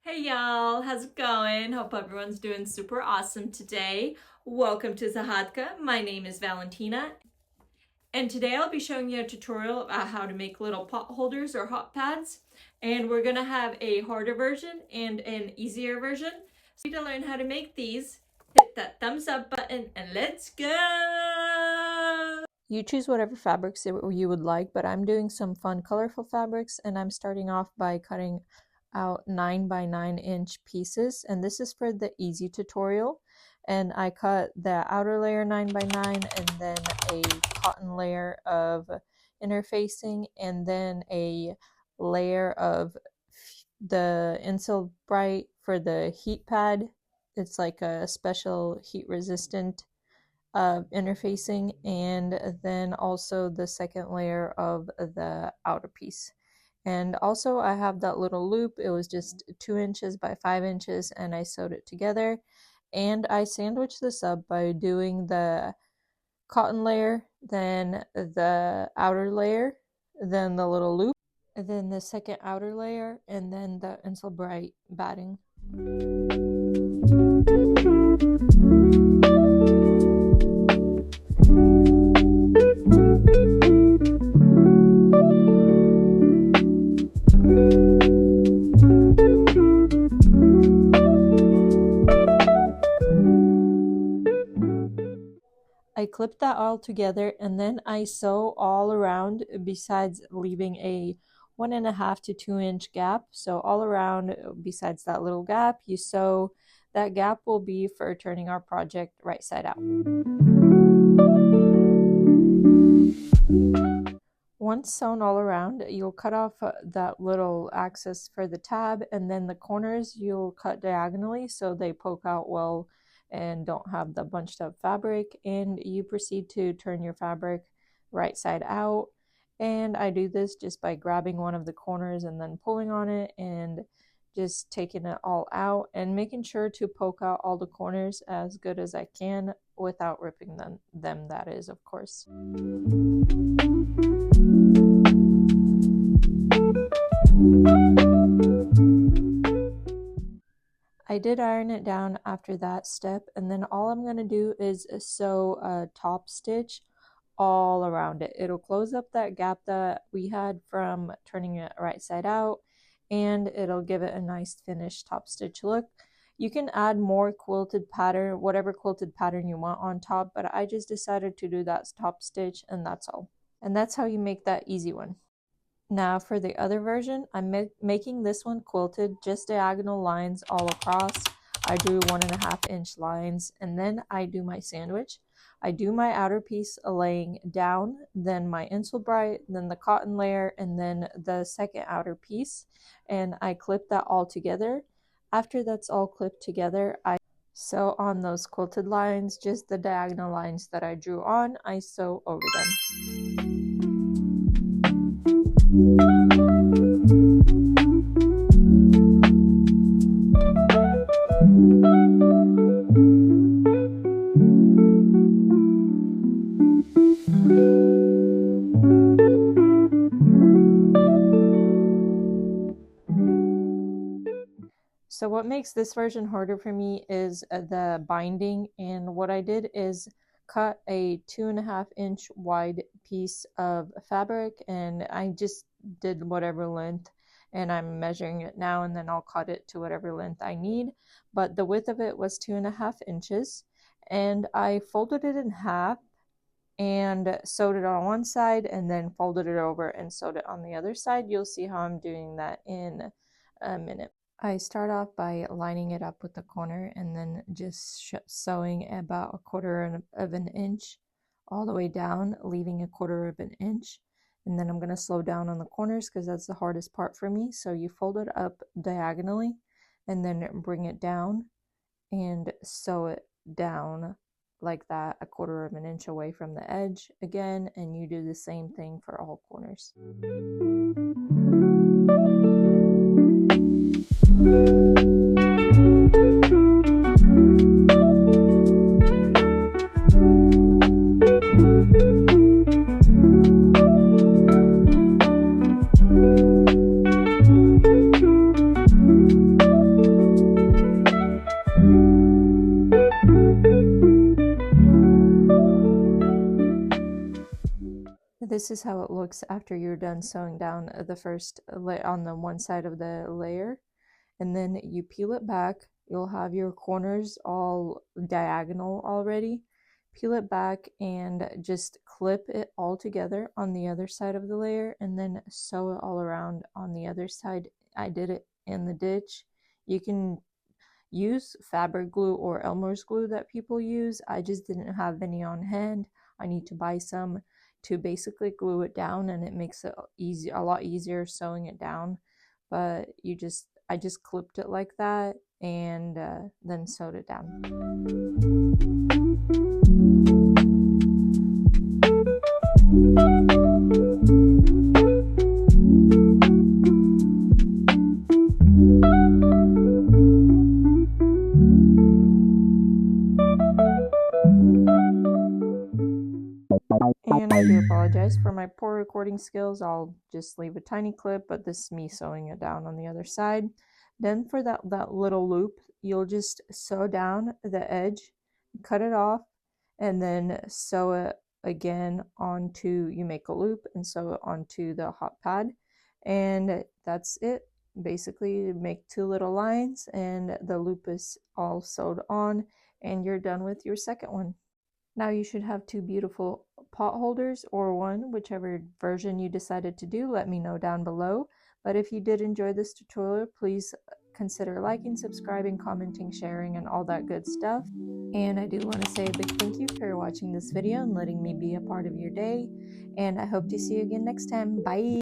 Hey y'all, how's it going? Hope everyone's doing super awesome today. Welcome to Zahatka. My name is Valentina, and today I'll be showing you a tutorial about how to make little pot holders or hot pads. And we're gonna have a harder version and an easier version. So to learn how to make these, hit that thumbs up button and let's go! You choose whatever fabrics you would like, but I'm doing some fun colorful fabrics, and I'm starting off by cutting out 9 by 9 inch pieces, and this is for the easy tutorial. And I cut the outer layer 9 by 9 and then a cotton layer of interfacing and then a layer of the Insul Bright for the heat pad. It's like a special heat resistant interfacing, and then also the second layer of the outer piece. And also I have that little loop. It was just 2 inches by 5 inches, and I sewed it together. And I sandwiched this up by doing the cotton layer, then the outer layer, then the little loop, and then the second outer layer, and then the Insul Bright batting. I clip that all together, and then I sew all around besides leaving a 1.5 to 2 inch gap. So all around besides that little gap, you sew. That gap will be for turning our project right side out. Once sewn all around, you'll cut off that little axis for the tab, and then the corners you'll cut diagonally so they poke out well and don't have the bunched up fabric. And you proceed to turn your fabric right side out. And I do this just by grabbing one of the corners and then pulling on it and just taking it all out and making sure to poke out all the corners as good as I can without ripping them, that is, of course. I did iron it down after that step, and then all I'm going to do is sew a top stitch all around it. It'll close up that gap that we had from turning it right side out, and it'll give it a nice finished top stitch look. You can add more quilted pattern, whatever quilted pattern you want on top, but I just decided to do that top stitch, and that's all. And that's how you make that easy one. Now for the other version, I'm making this one quilted, just diagonal lines all across. I drew 1.5 inch lines, and then I do my sandwich. I do my outer piece laying down, then my Insul Bright, then the cotton layer, and then the second outer piece, and I clip that all together. After that's all clipped together, I sew on those quilted lines, just the diagonal lines that I drew on, I sew over them. So what makes this version harder for me is the binding, and what I did is cut a 2.5 inch wide piece of fabric, and I just did whatever length, and I'm measuring it now, and then I'll cut it to whatever length I need. But the width of it was 2.5 inches, and I folded it in half and sewed it on one side, and then folded it over and sewed it on the other side. You'll see how I'm doing that in a minute. I start off by lining it up with the corner and then just sewing about 1/4 of an inch all the way down, leaving 1/4 of an inch. And then I'm going to slow down on the corners because that's the hardest part for me. So you fold it up diagonally and then bring it down and sew it down like that, 1/4 of an inch away from the edge again, and you do the same thing for all corners. this is how it looks after you're done sewing down the first on the one side of the layer. And then you peel it back. You'll have your corners all diagonal already. Peel it back and just clip it all together on the other side of the layer, and then sew it all around on the other side. I did it in the ditch. You can use fabric glue or Elmer's glue that people use. I just didn't have any on hand. I need to buy some to basically glue it down, and it makes it a lot easier sewing it down. But I just clipped it like that and then sewed it down. And I do apologize for my poor recording skills. I'll just leave a tiny clip, but this is me sewing it down on the other side. Then for that little loop, you'll just sew down the edge, cut it off, and then sew it again onto, you make a loop and sew it onto the hot pad. And that's it. Basically, you make 2 little lines and the loop is all sewed on, and you're done with your second one. Now you should have 2 beautiful pot holders, or one, whichever version you decided to do. Let me know down below. But if you did enjoy this tutorial, please consider liking, subscribing, commenting, sharing, and all that good stuff. And I do want to say a big thank you for watching this video and letting me be a part of your day. And I hope to see you again next time. Bye!